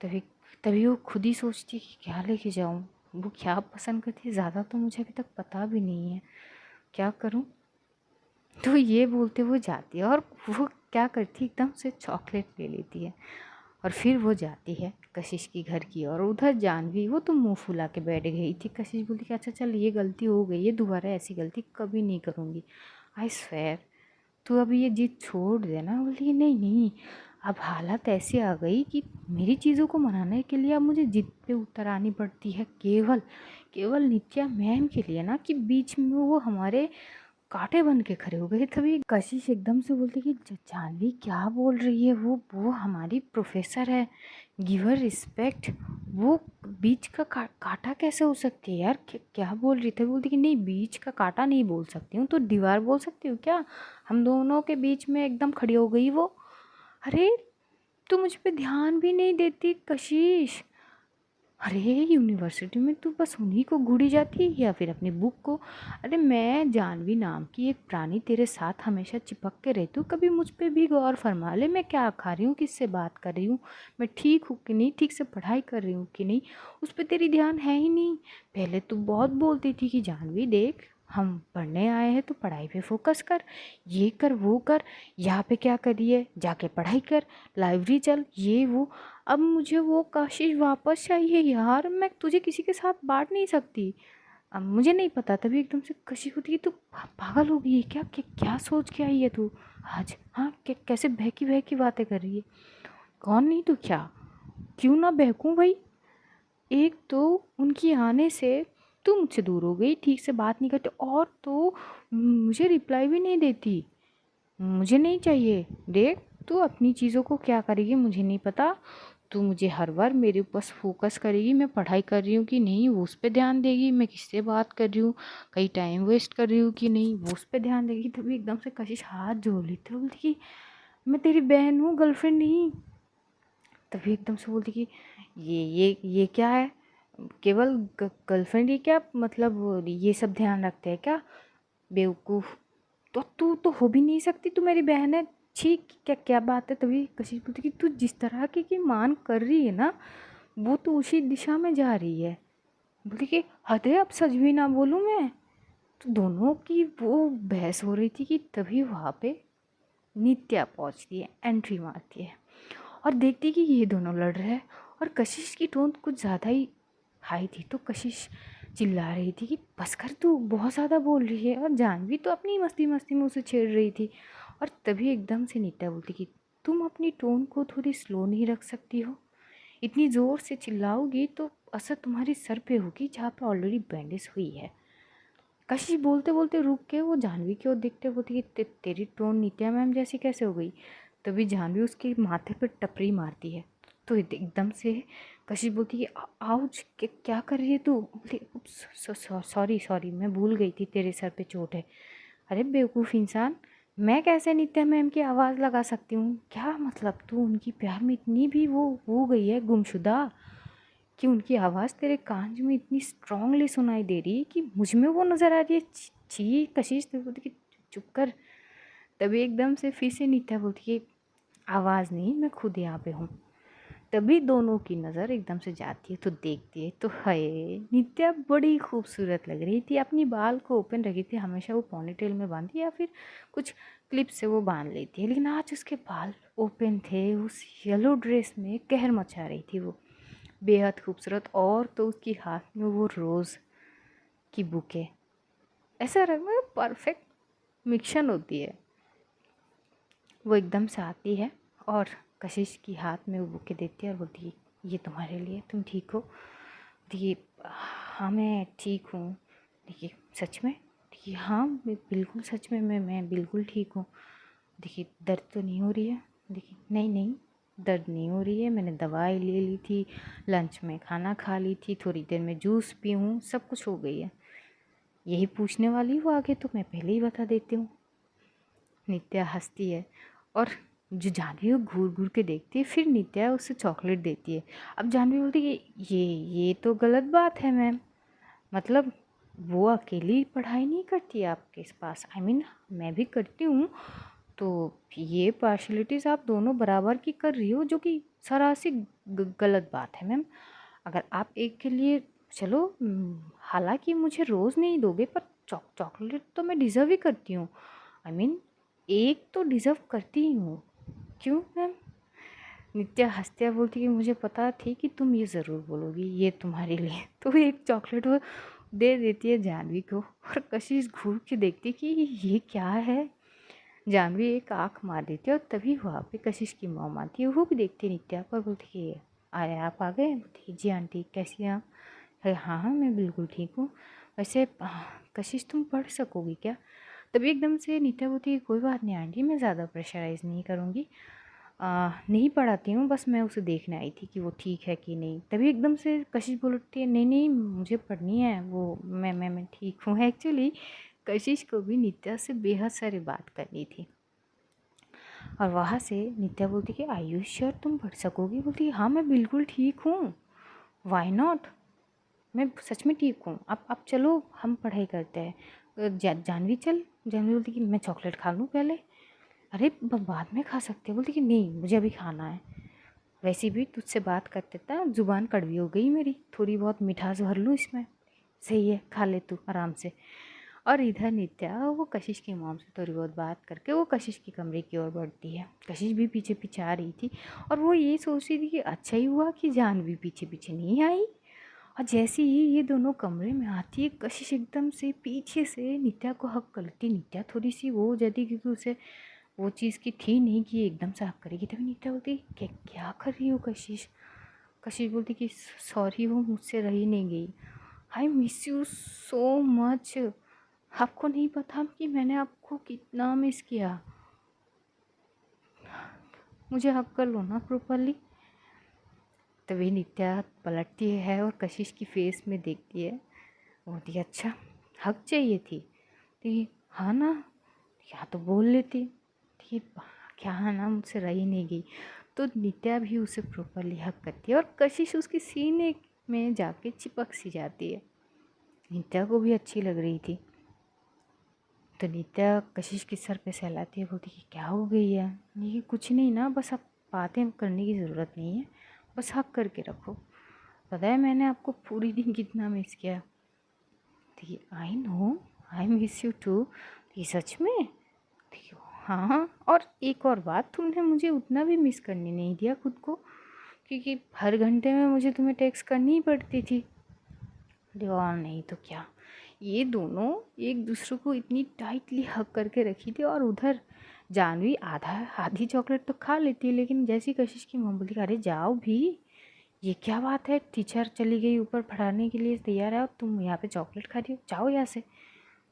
तभी तभी वो खुद ही सोचती है कि क्या लेके जाऊँ, वो क्या पसंद करती है, ज़्यादा तो मुझे अभी तक पता भी नहीं है, क्या करूँ? तो ये बोलते हुए जाती है, और वो क्या करती है, एकदम से चॉकलेट ले लेती है, और फिर वो जाती है कशिश की घर की। और उधर जानवी, वो तो मुंह फुला के बैठ गई थी। कशिश बोली कि अच्छा चल, ये गलती हो गई है, दोबारा ऐसी गलती कभी नहीं करूँगी, आई स्वेयर, तू अभी ये जिद छोड़ देना। बोली नहीं नहीं, अब हालत ऐसी आ गई कि मेरी चीज़ों को मनाने के लिए अब मुझे जिद पे उतर आनी पड़ती है, केवल केवल नित्या मैम के लिए ना, कि बीच में वो हमारे कांटे बन के खड़े हो गए। तभी कशिश एकदम से बोलती कि जानवी क्या बोल रही है, वो हमारी प्रोफेसर है, गिव हर रिस्पेक्ट, वो बीच का कांटा कैसे हो सकती है यार, क्या बोल रही थी? बोलती कि नहीं, बीच का कांटा नहीं बोल सकती हूँ, तो दीवार बोल सकती हूँ क्या? हम दोनों के बीच में एकदम खड़ी हो गई वो। अरे तू मुझ पे ध्यान भी नहीं देती कशिश, अरे यूनिवर्सिटी में तू बस उन्हीं को घूरी जाती है, या फिर अपनी बुक को? अरे मैं जानवी नाम की एक प्राणी तेरे साथ हमेशा चिपक के रहती हूँ, कभी मुझ पे भी गौर फरमा ले, मैं क्या खा रही हूँ, किससे बात कर रही हूँ, मैं ठीक हूँ कि नहीं, ठीक से पढ़ाई कर रही हूँ कि नहीं, उस पर तेरी ध्यान है ही नहीं। पहले तू बहुत बोलती थी कि जानवी देख, हम पढ़ने आए हैं तो पढ़ाई पे फोकस कर, ये कर वो कर, यहाँ पे क्या करी है, जाके पढ़ाई कर, लाइब्रेरी चल, ये वो। अब मुझे वो कशिश वापस चाहिए यार, मैं तुझे किसी के साथ बांट नहीं सकती। अब मुझे नहीं पता, तभी एकदम से कशिश होती है, तू पागल हो गई है क्या? क्या सोच के आई है तू आज? हाँ, कैसे बहकी बहकी बातें कर रही है? कौन नहीं तो क्या, क्यों ना बहकूँ भाई? एक तो उनकी आने से तू मुझसे दूर हो गई, ठीक से बात नहीं करती, और तो मुझे रिप्लाई भी नहीं देती। मुझे नहीं चाहिए, देख तू अपनी चीज़ों को क्या करेगी मुझे नहीं पता, तू मुझे हर बार मेरे ऊपर फोकस करेगी, मैं पढ़ाई कर रही हूँ कि नहीं वो उस पर ध्यान देगी, मैं किससे बात कर रही हूँ, कहीं टाइम वेस्ट कर रही हूँ कि नहीं वो उस पर ध्यान देगी। तभी एकदम से कशिश हाथ जोड़ लेती है, बोलती कि मैं तेरी बहन हूँ, गर्लफ्रेंड नहीं। तभी एकदम से बोलती कि ये क्या है, केवल गर्लफ्रेंड ही क्या, मतलब ये सब ध्यान रखते हैं क्या, बेवकूफ़? तो तू तो हो भी नहीं सकती, तू मेरी बहन है, छी क्या क्या बात है? तभी कशिश बोलती कि तू जिस तरह की मान कर रही है ना, वो तो उसी दिशा में जा रही है। बोली कि हद है, अब सच भी ना बोलूँ मैं? तो दोनों की वो बहस हो रही थी कि तभी वहाँ पे नित्या पहुँचती है, एंट्री मारती है, और देखती है कि ये दोनों लड़ रहे हैं, और कशिश की टोन कुछ ज़्यादा ही हाई थी, तो कशिश चिल्ला रही थी कि बस कर, तू बहुत ज़्यादा बोल रही है, और जानवी तो अपनी मस्ती मस्ती में उसे छेड़ रही थी। और तभी एकदम से नित्या बोलती कि तुम अपनी टोन को थोड़ी स्लो नहीं रख सकती हो? इतनी ज़ोर से चिल्लाओगी तो असर तुम्हारे सर पे होगी, जहाँ पे ऑलरेडी बैंडेज हुई है। कशिश बोलते बोलते रुक के वो जाह्नवी की ओर देखते बोलती कि तेरी टोन नित्या मैम जैसी कैसे हो गई। तभी जाह्नवी उसके माथे पर टपरी मारती है। तो एकदम से कशिश बोलती है आउच, क्या कर रही है तू। बोलती सॉरी सॉरी, मैं भूल गई थी तेरे सर पे चोट है। अरे बेवकूफ़ इंसान, मैं कैसे नित्या मैम की आवाज़ लगा सकती हूँ। क्या मतलब, तू उनकी प्यार में इतनी भी वो हो गई है गुमशुदा कि उनकी आवाज़ तेरे कान में इतनी स्ट्रांगली सुनाई दे रही है कि मुझ में वो नज़र आ रही है। छी कशिश, तो बोलती कि चुप कर। तभी एकदम से फिर से नित्या बोलती है आवाज़ नहीं, मैं खुद यहाँ पे हूँ। तभी दोनों की नज़र एकदम से जाती है तो देखती है तो है नित्या बड़ी खूबसूरत लग रही थी। अपनी बाल को ओपन रखी थी, हमेशा वो पोनीटेल में बांधती या फिर कुछ क्लिप से वो बांध लेती है, लेकिन आज उसके बाल ओपन थे। उस येलो ड्रेस में कहर मचा रही थी वो, बेहद खूबसूरत। और तो उसकी हाथ में वो रोज़ की बुके, ऐसा रंग में परफेक्ट मिक्सन होती है। वो एकदम से आती है और कशिश की हाथ में वो बुके देती है और बोलती है ये तुम्हारे लिए, तुम ठीक हो। देखिए हाँ मैं ठीक हूँ। देखिए सच में, देखिए हाँ मैं बिल्कुल सच में मैं बिल्कुल ठीक हूँ। देखिए दर्द तो नहीं हो रही है। देखिए नहीं नहीं, दर्द नहीं हो रही है, मैंने दवाई ले ली थी, लंच में खाना खा ली थी, थोड़ी देर में जूस पी हूँ, सब कुछ हो गई है। यही पूछने वाली हूँ आगे तो मैं पहले ही बता देती हूँ। नित्या हंसती है और जो जाह्नवी वो घूर घूर के देखती है, फिर नित्या उसे चॉकलेट देती है। अब जाह्नवी बोलती है ये तो गलत बात है मैम, मतलब वो अकेली पढ़ाई नहीं करती है आपके पास, आई मीन मैं भी करती हूँ, तो ये पार्शलिटीज़ आप दोनों बराबर की कर रही हो, जो कि सरासर गलत बात है मैम। अगर आप एक के लिए चलो, हालांकि मुझे रोज़ नहीं दोगे पर चॉकलेट तो मैं डिज़र्व ही करती हूँ, आई मीन एक तो डिज़र्व करती ही हूँ। क्यों मैम। नित्या हंसते बोलती कि मुझे पता थी कि तुम ये ज़रूर बोलोगी, ये तुम्हारे लिए। तो एक चॉकलेट वो दे देती है जाह्नवी को और कशिश घूर के देखती कि ये क्या है। जाह्नवी एक आँख मार देती है और तभी वहाँ पे कशिश की मॉम आती है। वो भी देखती है नित्या पर, बोलती कि आए आप आ गए। बोलती जी आंटी कैसी हैं आप। हाँ हाँ मैं बिल्कुल ठीक हूँ। वैसे कशिश तुम पढ़ सकोगी क्या। तभी एकदम से नित्या बोलती है कोई बात नहीं आंटी, मैं ज़्यादा प्रेशराइज़ नहीं करूँगी, नहीं पढ़ाती हूँ, बस मैं उसे देखने आई थी कि वो ठीक है कि नहीं। तभी एकदम से कशिश बोलती है नहीं नहीं मुझे पढ़नी है, वो मैं ठीक हूँ। एक्चुअली कशिश को भी नित्या से बेहद सारी बात करनी थी। और वहाँ से नित्या बोलती कि आई यू श्योर तुम पढ़ सकोगी। बोलती हाँ मैं बिल्कुल ठीक हूँ, वाई नॉट, मैं सच में ठीक हूँ। अब चलो हम पढ़ाई करते हैं। जाह्नवी चल। जाह्नवी बोलती कि मैं चॉकलेट खा लूँ पहले। अरे बाद में खा सकते हो। बोलती कि नहीं मुझे अभी खाना है। वैसे भी तुझसे बात करते था ज़ुबान कड़वी हो गई मेरी, थोड़ी बहुत मिठास भर लूँ इसमें। सही है खा ले तू आराम से। और इधर नित्या वो कशिश की मॉम से थोड़ी बहुत बात करके वो कशिश के कमरे की ओर बढ़ती है। कशिश भी पीछे पीछे आ रही थी और वो ये सोच रही थी कि अच्छा ही हुआ कि जाह्नवी पीछे पीछे नहीं आई। और जैसे ही ये दोनों कमरे में आती है, कशिश एकदम से पीछे से नित्या को हक कर लेती। नित्या थोड़ी सी वो हो जाती क्योंकि उसे वो चीज़ की थी नहीं कि एकदम से हक करेगी। तभी नित्या बोलती क्या कर रही हो कशिश। कशिश बोलती कि सॉरी वो मुझसे रही नहीं गई, आई मिस यू सो मच। आपको नहीं पता कि मैंने आपको कितना मिस किया, मुझे हक कर लो ना प्रॉपरली। तभी नित्या पलटती है और कशिश की फेस में देखती है। बोलती अच्छा हक चाहिए थी। ठीक हाँ ना, क्या तो बोल लेती। ठीक क्या हाँ ना, मुझसे रही नहीं गई। तो नित्या भी उसे प्रॉपरली हक करती है और कशिश उसके सीने में जाके चिपक सी जाती है। नित्या को भी अच्छी लग रही थी। तो नित्या कशिश के सर पे सहलाती है, बोलती कि क्या हो गई है। ये कुछ नहीं ना, बस अब बातें करने की ज़रूरत नहीं है, बस हक करके रखो। पता है मैंने आपको पूरी दिन कितना मिस किया। ठीक I know, I miss you too. ये सच में। ठीक हाँ, और एक और बात, तुमने मुझे उतना भी मिस करने नहीं दिया खुद को, क्योंकि हर घंटे में मुझे तुम्हें टेक्स्ट करनी ही पड़ती थी। और नहीं तो क्या, ये दोनों एक दूसरे को इतनी टाइटली हक करके रखी थी। और उधर जाह्नवी आधी चॉकलेट तो खा लेती है, लेकिन जैसी कशिश की मम्मी बोली अरे जाओ भी, ये क्या बात है, टीचर चली गई ऊपर पढ़ाने के लिए तैयार है और तुम यहाँ पे चॉकलेट खा रही हो, जाओ यहाँ से।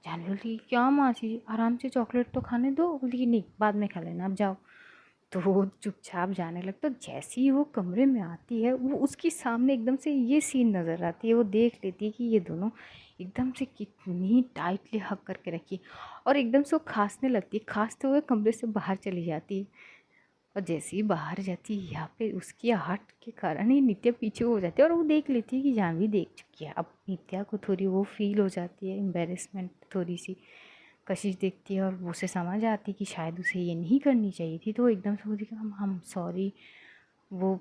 जानवी बोलती क्या मासी जी, आराम से चॉकलेट तो खाने दो। बोलती कि नहीं बाद में खा लेना, अब जाओ। तो वो चुपचाप जाने लगता। तो जैसे ही वो कमरे में आती है, वो उसके सामने एकदम से ये सीन नज़र आती है। वो देख लेती है कि ये दोनों एकदम से कितनी टाइटली हग करके रखी, और एकदम से वो खांसने लगती है। खांसते हुए कमरे से बाहर चली जाती है। और जैसे ही बाहर जाती है, यहाँ पे उसकी आहट के कारण ही नित्या पीछे हो जाती है, और वो देख लेती है कि जानवी देख चुकी है। अब नित्या को थोड़ी वो फील हो जाती है, एम्बेरसमेंट थोड़ी सी। कशिश देखती है और वो उसे समझ आती कि शायद उसे ये नहीं करनी चाहिए थी, तो वो एकदम से बोलती कि हम सॉरी। वो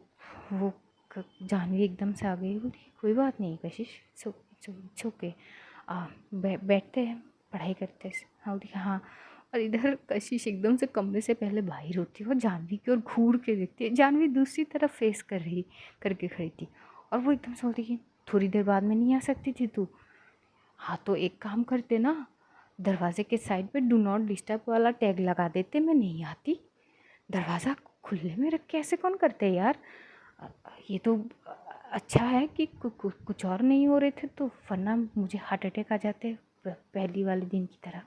वो जानवी एकदम से आ गई। बोलती कोई बात नहीं कशिश, इट्स ओके, बैठते हैं पढ़ाई करते हैं। हाँ बोलती हाँ। और इधर कशिश एकदम से कमरे से पहले बाहर होती है और जानवी की ओर घूर के देखती है। जानवी दूसरी तरफ फेस करके खड़ी थी, और वो एकदम से बोलती कि थोड़ी देर बाद में नहीं आ सकती थी तू? हाँ तो एक काम करते ना, दरवाजे के साइड पे डू नॉट डिस्टर्ब वाला टैग लगा देते, मैं नहीं आती। दरवाज़ा खुले में रख के ऐसे कौन करते हैं यार? ये तो अच्छा है कि कुछ और नहीं हो रहे थे, तो वरना मुझे हार्ट अटैक आ जाते पहली वाले दिन की तरह।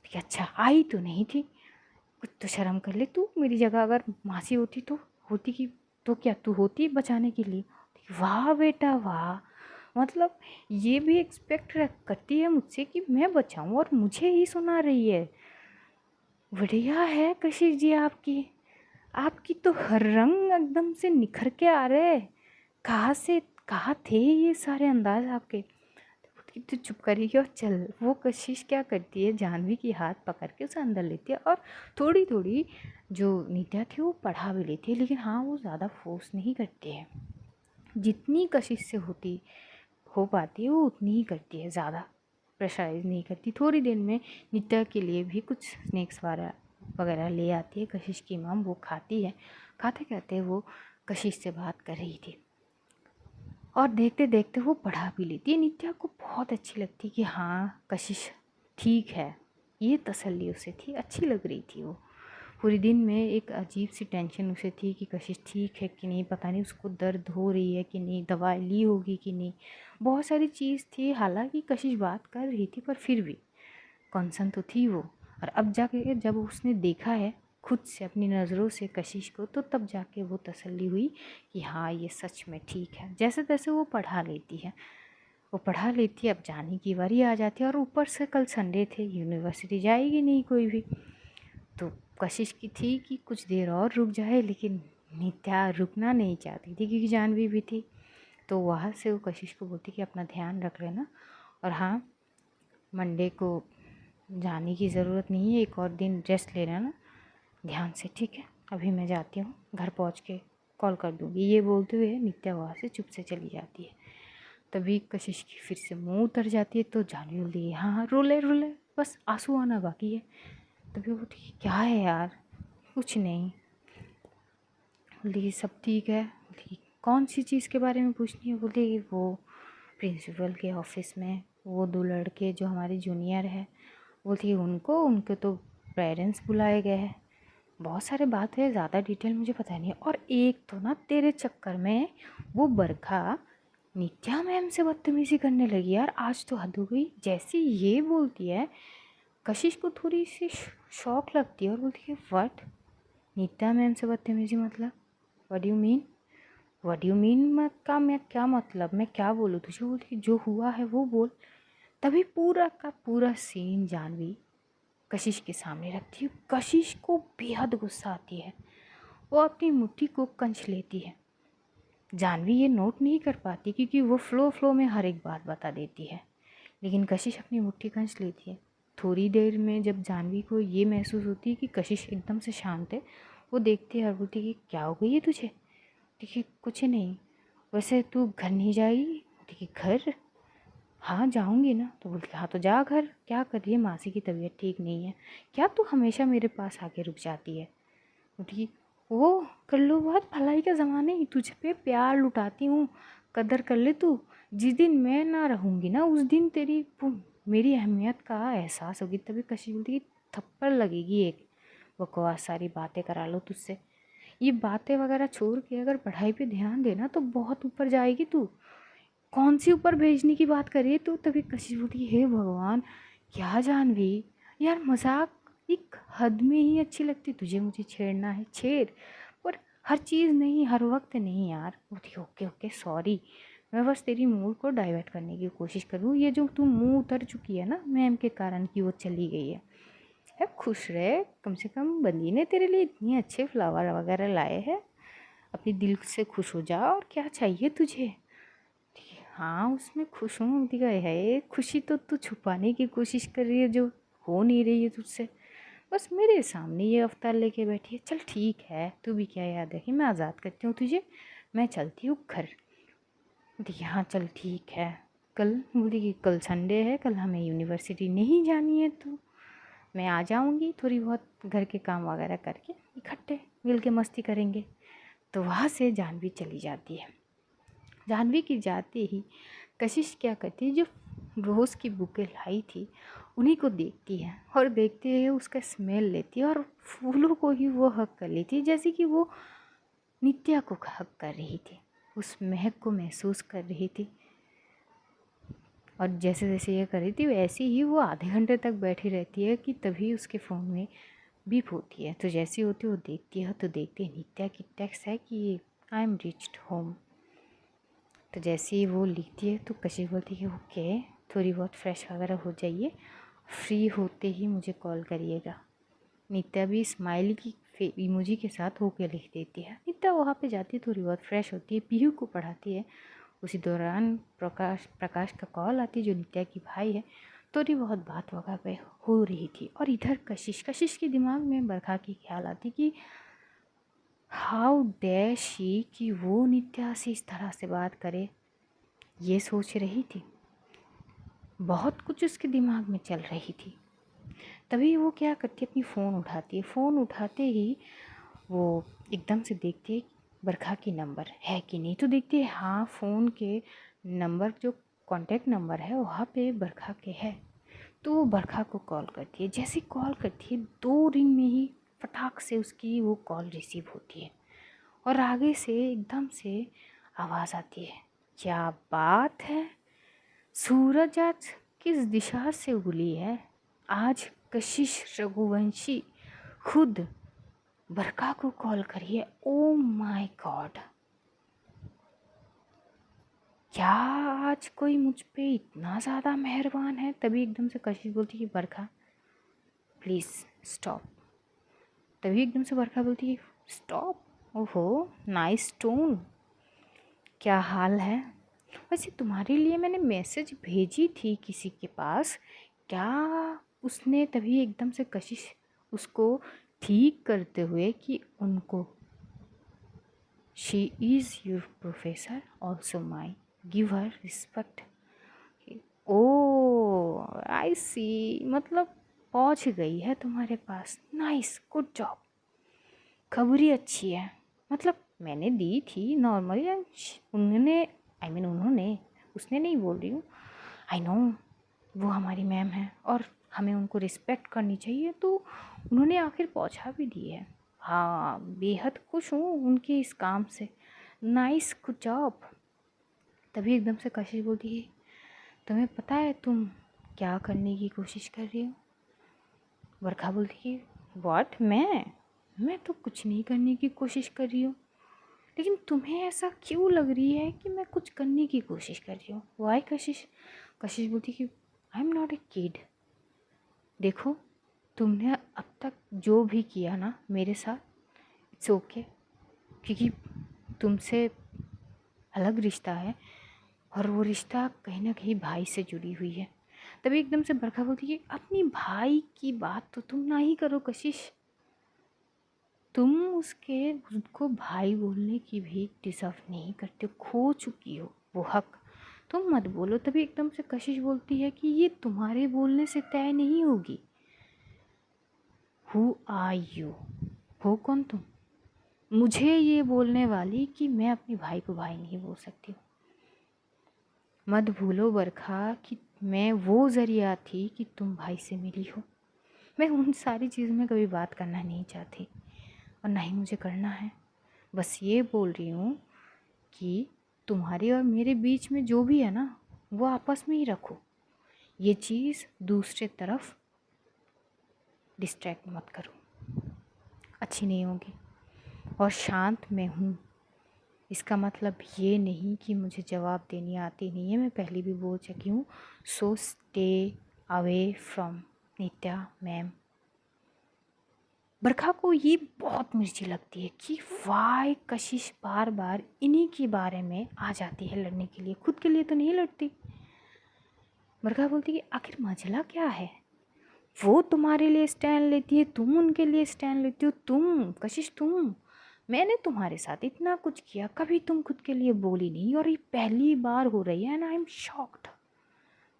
कि अच्छा आई तो नहीं थी, कुछ तो शर्म कर ले तू। मेरी जगह अगर मासी होती तो होती कि, तो क्या तू होती बचाने के लिए? वाह बेटा वाह, मतलब ये भी एक्सपेक्ट करती है मुझसे कि मैं बचाऊं, और मुझे ही सुना रही है। बढ़िया है कशिश जी आपकी। आपकी तो हर रंग एकदम से निखर के आ रहे। कहाँ थे ये सारे अंदाज आपके? तो चुप करिए और चल। वो कशिश क्या करती है, जानवी की हाथ पकड़ के उसे अंदर लेती है, और थोड़ी थोड़ी जो नित्या थी वो पढ़ा भी लेती है, लेकिन हाँ वो ज़्यादा फोर्स नहीं करती है। जितनी कशिश से हो पाती है वो उतनी ही करती है, ज़्यादा प्रेशराइज नहीं करती। थोड़ी देर में नित्या के लिए भी कुछ स्नैक्स वगैरह ले आती है कशिश की माम। वो खाती है। खाते खाते वो कशिश से बात कर रही थी, और देखते देखते वो पढ़ा भी लेती है। नित्या को बहुत अच्छी लगती कि हाँ कशिश ठीक है, ये तसल्ली उसे थी, अच्छी लग रही थी वो। पूरे दिन में एक अजीब सी टेंशन उसे थी कि कशिश ठीक है कि नहीं, पता नहीं उसको दर्द हो रही है कि नहीं, दवाई ली होगी कि नहीं, बहुत सारी चीज़ थी। हालांकि कशिश बात कर रही थी, पर फिर भी कॉन्सर्न तो थी वो। और अब जाके जब उसने देखा है खुद से अपनी नज़रों से कशिश को, तो तब जाके वो तसल्ली हुई कि हाँ ये सच में ठीक है। जैसे तैसे वो पढ़ा लेती है, वो पढ़ा लेती है। अब जाने की बारी आ जाती है, और ऊपर से कल संडे थे, यूनिवर्सिटी जाएगी नहीं कोई भी। तो कशिश की थी कि कुछ देर और रुक जाए, लेकिन नित्या रुकना नहीं चाहती थी क्योंकि जानवी भी थी। तो वहाँ से वो कशिश को बोलती कि अपना ध्यान रख लेना, और हाँ मंडे को जाने की ज़रूरत नहीं है, एक और दिन रेस्ट ले लेना ध्यान से, ठीक है? अभी मैं जाती हूँ, घर पहुँच के कॉल कर दूँगी। ये बोलते हुए नित्या वहाँ से चुप से चली जाती है। तभी कशिश की फिर से मुँह उतर जाती है, तो जानवी बोलती है हाँ हाँ रोले बस आंसू आना बाकी है। तभी वो बोलती क्या है यार? कुछ नहीं। बोली सब ठीक है। बोली कौन सी चीज़ के बारे में पूछनी है? बोली वो प्रिंसिपल के ऑफिस में वो दो लड़के जो हमारे जूनियर है, बोलती उनके तो पेरेंट्स बुलाए गए हैं। बहुत सारे बात है, ज़्यादा डिटेल मुझे पता नहीं है। और एक तो ना तेरे चक्कर में वो बरखा नित्या मैम से बदतमीज़ी करने लगी यार, आज तो हद हो गई। जैसी ये बोलती है, कशिश को थोड़ी सी शौक लगती है और बोलती है व्हाट? नित्या मैम से बदतमीज़ी मतलब व्हाट यू मीन का मैं क्या मतलब, मैं क्या बोलूँ तुझे? बोलती जो हुआ है वो बोल। तभी पूरा का पूरा सीन जानवी कशिश के सामने रखती है। कशिश को बेहद गुस्सा आती है, वो अपनी मुट्ठी को कंच लेती है। जानवी ये नोट नहीं कर पाती क्योंकि वो फ्लो में हर एक बात बता देती है, लेकिन कशिश अपनी मुट्ठी कंच लेती है। थोड़ी देर में जब जानवी को ये महसूस होती है कि कशिश एकदम से शांत है, वो देखती है और बोलती है कि क्या हो गई है तुझे? देखिए कुछ नहीं, वैसे तू घर नहीं जाएगी? देखिए घर, हाँ जाऊँगी ना। तो बोलती हाँ तो जा घर, क्या कर रही है? मासी की तबीयत ठीक नहीं है क्या? तू हमेशा मेरे पास आके रुक जाती है। बोलती वो कर लो बात, भलाई का ज़माने ही तुझ पे प्यार लुटाती हूँ, कदर कर ले तू। जिस दिन मैं ना रहूँगी ना, उस दिन तेरी मेरी अहमियत का एहसास होगी। तभी कशी बोलती कि थप्पड़ लगेगी एक, बकवास सारी बातें करा लो तुझसे। ये बातें वगैरह छोड़ के अगर पढ़ाई पे ध्यान देना तो बहुत ऊपर जाएगी तू। कौन सी ऊपर भेजने की बात कर रही है तू? तभी कशिश बोलती हे भगवान, क्या जानवी, यार मजाक एक हद में ही अच्छी लगती। तुझे मुझे छेड़ना है छेड़, पर हर चीज़ नहीं, हर वक्त नहीं यार। बोलती ओके ओके सॉरी, मैं बस तेरी मूड को डाइवर्ट करने की कोशिश करूँ। ये जो तू मुंह उतर चुकी है ना मैम के कारण कि वो चली गई है खुश रहे, कम से कम बंदी ने तेरे लिए इतने अच्छे फ्लावर वगैरह लाए हैं, अपनी दिल से खुश हो जा। और क्या चाहिए तुझे? हाँ उसमें खुश हूँ दिखा है, खुशी तो तू छुपाने की कोशिश कर रही है जो हो नहीं रही है तुझसे। बस मेरे सामने ये अवतार लेके बैठी है। चल ठीक है, तू भी क्या याद है कि मैं आज़ाद करती हूँ तुझे, मैं चलती हूँ घर। बोली हाँ चल ठीक है। कल बोली कि कल संडे है, कल हमें यूनिवर्सिटी नहीं जानी है, तो मैं आ जाऊँगी, थोड़ी बहुत घर के काम वगैरह करके इकट्ठे मिल के मस्ती करेंगे। तो वहाँ से जाह्नवी चली जाती है। जाह्नवी की जाते ही कशिश क्या करती है, जो रोज़ की बुकें लाई थी उन्हीं को देखती है और देखते ही उसका स्मेल लेती है और फूलों को ही वो हक कर लेती है, जैसे कि वो नित्या को हक कर रही थी, उस महक को महसूस कर रही थी। और जैसे जैसे ये कर रही थी वैसे ही वो आधे घंटे तक बैठी रहती है कि तभी उसके फ़ोन में बीप होती है। तो जैसी होती वो देखती है तो देखती है नित्या की टेक्स्ट है कि आई एम रीच्ड होम। तो जैसे ही वो लिखती है तो कशिश बोलती है ओके, थोड़ी बहुत फ्रेश वगैरह हो जाइए, फ्री होते ही मुझे कॉल करिएगा। नित्या भी स्माइल की इमोजी के साथ होके लिख देती है। नित्या वहाँ पे जाती है, थोड़ी बहुत फ्रेश होती है, पीहू को पढ़ाती है। उसी दौरान प्रकाश का कॉल आती है जो नित्या की भाई है। थोड़ी बहुत बात वगैरह पे हो रही थी और इधर कशिश के दिमाग में बरखा की ख्याल आती कि हाउ डेयर शी कि वो नित्या से इस तरह से बात करे। ये सोच रही थी, बहुत कुछ उसके दिमाग में चल रही थी। तभी वो क्या करती है, अपनी फ़ोन उठाती है। फ़ोन उठाते ही वो एकदम से देखती है बरखा की नंबर है कि नहीं। तो देखती है हाँ फ़ोन के नंबर जो कॉन्टेक्ट नंबर है वहाँ पे बरखा के है। तो वो बरखा को कॉल करती है। जैसे कॉल करती है 2 रिंग में ही फटाक से उसकी वो कॉल रिसीव होती है और आगे से एकदम से आवाज़ आती है, क्या बात है, सूरज आज किस दिशा से उगली है। आज कशिश रघुवंशी खुद बरखा को कॉल करिए। ओ माय गॉड, क्या आज कोई मुझ पे इतना ज़्यादा मेहरबान है। तभी एकदम से कशिश बोलती है बरखा प्लीज़ स्टॉप। तभी एकदम से बरखा बोलती है स्टॉप। ओहो नाइस टोन, क्या हाल है। वैसे तुम्हारे लिए मैंने मैसेज भेजी थी किसी के पास, क्या उसने। तभी एकदम से कशिश उसको ठीक करते हुए कि उनको she is your professor also my, give her respect. Oh I see, मतलब पहुंच गई है तुम्हारे पास, नाइस गुड जॉब, खबरी अच्छी है। मतलब मैंने दी थी नॉर्मली, उन्होंने उन्होंने, उसने नहीं बोल रही हूँ, आई नो वो हमारी मैम है और हमें उनको रिस्पेक्ट करनी चाहिए, तो उन्होंने आखिर पहुँचा भी दी है। हाँ बेहद खुश हूँ उनके इस काम से, नाइस गुड जॉब। तभी एकदम से कशिश बोलती है तुम्हें पता है तुम क्या करने की कोशिश कर रही हो। बरखा बोलती है व्हाट, मैं तो कुछ नहीं करने की कोशिश कर रही हूँ, लेकिन तुम्हें ऐसा क्यों लग रही है कि मैं कुछ करने की कोशिश कर रही हूँ। वाई कशिश। कशिश बोलती कि I am not a kid. देखो तुमने अब तक जो भी किया ना मेरे साथ, इट्स ओके, क्योंकि तुमसे अलग रिश्ता है और वो रिश्ता कहीं ना कहीं भाई से जुड़ी हुई है। तभी एकदम से बरखा बोलती है अपनी भाई की बात तो तुम ना ही करो कशिश, तुम उसके खुद को भाई बोलने की भी डिज़र्व नहीं करते, खो चुकी हो वो हक, तुम मत बोलो। तभी एकदम से कशिश बोलती है कि ये तुम्हारे बोलने से तय नहीं होगी। हु आर यू, हो कौन तुम मुझे ये बोलने वाली कि मैं अपने भाई को भाई नहीं बोल सकती हूँ। मत भूलो बरखा कि मैं वो ज़रिया थी कि तुम भाई से मिली हो। मैं उन सारी चीज़ में कभी बात करना नहीं चाहती और ना ही मुझे करना है। बस ये बोल रही हूँ कि तुम्हारे और मेरे बीच में जो भी है ना वो आपस में ही रखो। ये चीज़ दूसरे तरफ डिस्ट्रैक्ट मत करो, अच्छी नहीं होगी। और शांत मैं हूँ इसका मतलब ये नहीं कि मुझे जवाब देनी आती नहीं है, मैं पहले भी बोल चुकी हूँ। So stay away from Nitya ma'am. Barkha को ये बहुत मिर्ची लगती है कि वाई कशिश बार बार इन्हीं के बारे में आ जाती है लड़ने के लिए, खुद के लिए तो नहीं लड़ती। बरखा बोलती कि आखिर मसला क्या है, वो तुम्हारे लिए स्टैंड लेती है, तुम उनके लिए स्टैंड लेती हो। तुम कशिश, तुम, मैंने तुम्हारे साथ इतना कुछ किया, कभी तुम खुद के लिए बोली नहीं, और ये पहली बार हो रही है एंड आई एम शॉक्ड।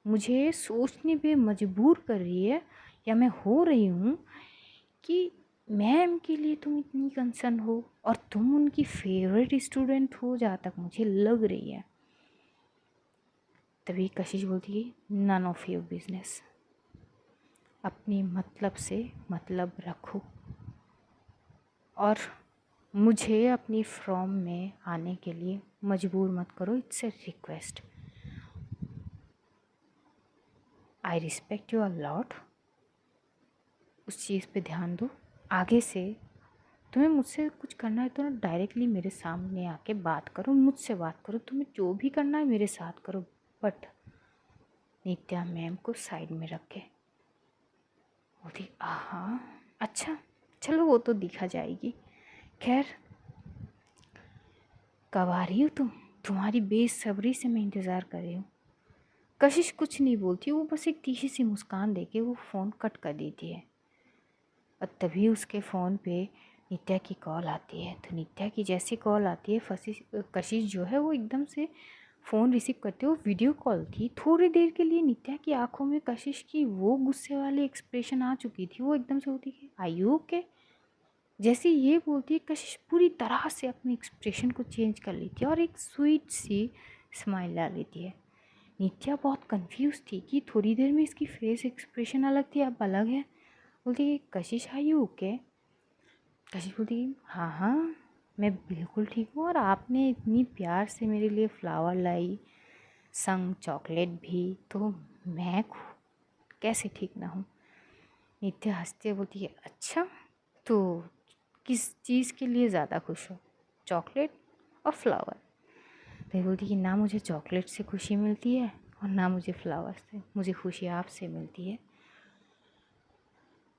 मुझे सोचने पे मजबूर कर रही है, या मैं हो रही हूँ, कि मैम के लिए तुम इतनी कंसर्न हो और तुम उनकी फेवरेट स्टूडेंट हो, जहाँ तक मुझे लग रही है। तभी कशिश बोलती है नन ऑफ योर बिजनेस, अपनी मतलब से मतलब रखो और मुझे अपनी फॉर्म में आने के लिए मजबूर मत करो। It's a request, I respect you a lot. उस चीज़ पे ध्यान दो। आगे से तुम्हें मुझसे कुछ करना है तो ना डायरेक्टली मेरे सामने आके बात करो, मुझसे बात करो, तुम्हें जो भी करना है मेरे साथ करो। बट नित्या मैम को साइड में रख के बोलती हाँ अच्छा चलो वो तो दिखा जाएगी। खैर कब आ रही हो तुम, तुम्हारी बेसब्री से मैं इंतज़ार कर रही हूँ। कशिश कुछ नहीं बोलती, वो बस एक तीखी सी मुस्कान देके वो फ़ोन कट कर देती है। और तभी उसके फ़ोन पे नित्या की कॉल आती है। तो नित्या की जैसी कॉल आती है, कशिश जो है वो एकदम से फ़ोन रिसीव करते, वो वीडियो कॉल थी। थोड़ी देर के लिए नित्या की आंखों में कशिश की वो गुस्से वाली एक्सप्रेशन आ चुकी थी। वो एकदम से होती है आर यू ओके, जैसे ये बोलती है कशिश पूरी तरह से अपने एक्सप्रेशन को चेंज कर लेती है और एक स्वीट सी स्माइल ला लेती है। नित्या बहुत कंफ्यूज थी कि थोड़ी देर में इसकी फेस एक्सप्रेशन अलग थी, अब अलग है। बोलती है कशिश आर यू ओके। कशिश बोलती हाँ हाँ मैं बिल्कुल ठीक हूँ, और आपने इतनी प्यार से मेरे लिए फ्लावर लाई, संग चॉकलेट भी, तो मैं कैसे ठीक ना हूँ। नित्या हंसते बोलती है अच्छा तो किस चीज़ के लिए ज़्यादा खुश हो, चॉकलेट और फ्लावर। तो बोलती कि ना मुझे चॉकलेट से खुशी मिलती है और ना मुझे फ्लावर से, मुझे खुशी आपसे मिलती है,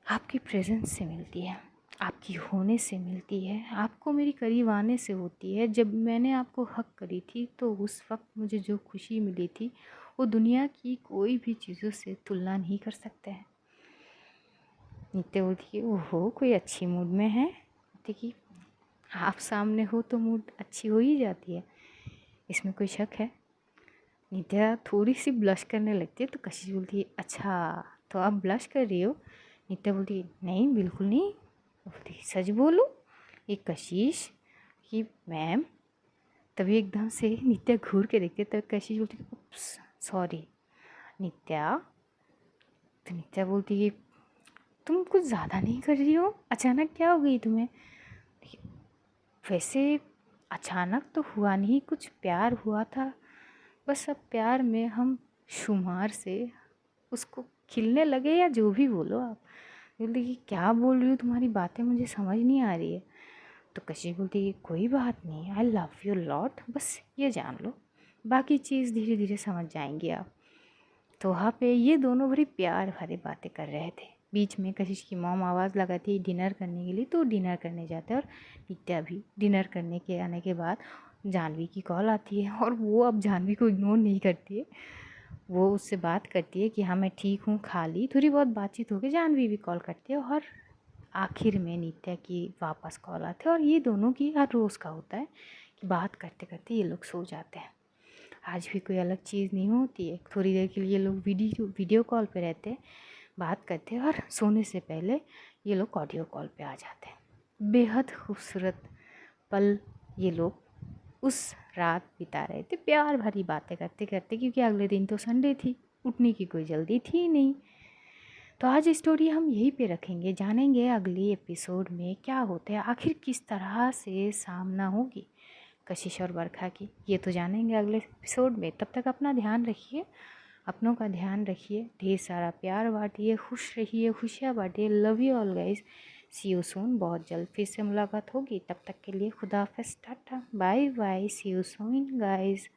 आपकी प्रेजेंस से मिलती है, आपकी होने से मिलती है, आपको मेरी करीब आने से होती है। जब मैंने आपको हक करी थी तो उस वक्त मुझे जो खुशी मिली थी वो दुनिया की कोई भी चीज़ों से तुलना नहीं कर सकते हैं। नित्य बोलती है ओहो कोई अच्छी मूड में है। देखिए आप सामने हो तो मूड अच्छी हो ही जाती है, इसमें कोई शक है। नित्या थोड़ी सी ब्लश करने लगती है। तो कशिश बोलती है अच्छा तो आप ब्लश कर रही हो। नित्या बोलती है नहीं बिल्कुल नहीं। बोलती सच बोलो ये कशिश कि मैम। तभी एकदम से नित्या घूर के देखती है, तब कशिश बोलती है सॉरी नित्या। तो नित्या बोलती है तुम कुछ ज़्यादा नहीं कर रही हो, अचानक क्या हो गई तुम्हें। वैसे अचानक तो हुआ नहीं, कुछ प्यार हुआ था, बस अब प्यार में हम शुमार से उसको खिलने लगे, या जो भी बोलो आप। बोलती कि क्या बोल रही हो, तुम्हारी बातें मुझे समझ नहीं आ रही है। तो कशिश बोलती है कोई बात नहीं, आई लव यू लॉट, बस ये जान लो, बाकी चीज़ धीरे धीरे समझ जाएंगे आप। तो वहाँ पे ये दोनों बड़ी प्यार भरे बातें कर रहे थे। बीच में कशिश की मॉम आवाज़ लगाती है डिनर करने के लिए, तो डिनर करने जाते हैं। और नित्या भी डिनर करने के आने के बाद जानवी की कॉल आती है, और वो अब जानवी को इग्नोर नहीं करती है, वो उससे बात करती है कि हाँ मैं ठीक हूँ, खा ली। थोड़ी बहुत बातचीत हो गई, जानवी भी कॉल करती है, और आखिर में नित्या की वापस कॉल आती है। और ये दोनों की हर रोज़ का होता है कि बात करते करते ये लोग सो जाते हैं। आज भी कोई अलग चीज़ नहीं होती है, थोड़ी देर के लिए लोग वीडियो कॉल पे रहते हैं, बात करते हैं, और सोने से पहले ये लोग ऑडियो कॉल पे आ जाते हैं। बेहद खूबसूरत पल ये लोग उस रात बिता रहे थे, प्यार भरी बातें करते करते, क्योंकि अगले दिन तो संडे थी, उठने की कोई जल्दी थी नहीं। तो आज स्टोरी हम यहीं पे रखेंगे, जानेंगे अगले एपिसोड में क्या होता है, आखिर किस तरह से सामना होगी कशिश और बरखा की, ये तो जानेंगे अगले एपिसोड में। तब तक अपना ध्यान रखिए, अपनों का ध्यान रखिए, ढेर सारा प्यार बांटिए, खुश रहिए, खुशियाँ बांटिए। Love you all guys, see you soon. बहुत जल्द फिर से मुलाकात होगी, तब तक के लिए खुदा हाफिज़, tata, bye bye, see you soon guys.